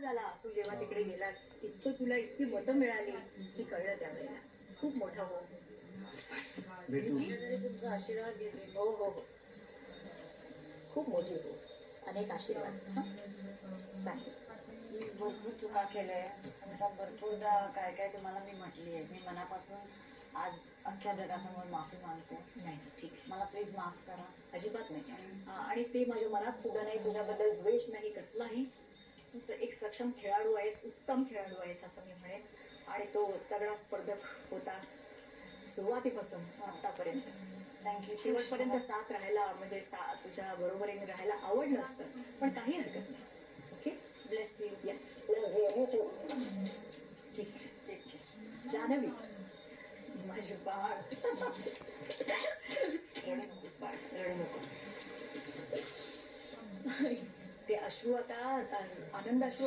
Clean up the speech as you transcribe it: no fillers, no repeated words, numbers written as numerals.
झाला तू जेव्हा तिकडे गेला, इतकं तुला इतकी मतं मिळाली की कळलं त्यावेळेला. खूप मोठा हो. तुमचा आशीर्वाद घेते. हो हो हो, खूप मोठी हो. अनेक आशीर्वाद. मी भरपूर चुका केल्या, भरपूरदा काय काय तुम्हाला मी म्हटली आहे. मी मनापासून आज अख्ख्या जगासमोर माफी मागते. नाही ठीक आहे, मला प्लीज माफ करा. अजिबात नाही. आणि ते माझ्या मनात सुद्धा नाही, तुझ्याबद्दल द्वेष नाही कसलाही. तू एक सक्षम खेळाडू आहेस, उत्तम खेळाडू आहेस असं मी म्हणेन. आणि तो तगडा स्पर्धक होता सुरुवातीपासून आतापर्यंत. थँक्यू. शेवटपर्यंत साथ राहायला म्हणजे तुझ्या बरोबरीने राहायला आवडलं असतं, पण काही हरकत नाही. Okay, bless you. ठीक आहे ठीक आहे. जानवी माझी बाळ. रडू नको बाळ, रडू नको. ते अश्रू आता आनंद अश्रू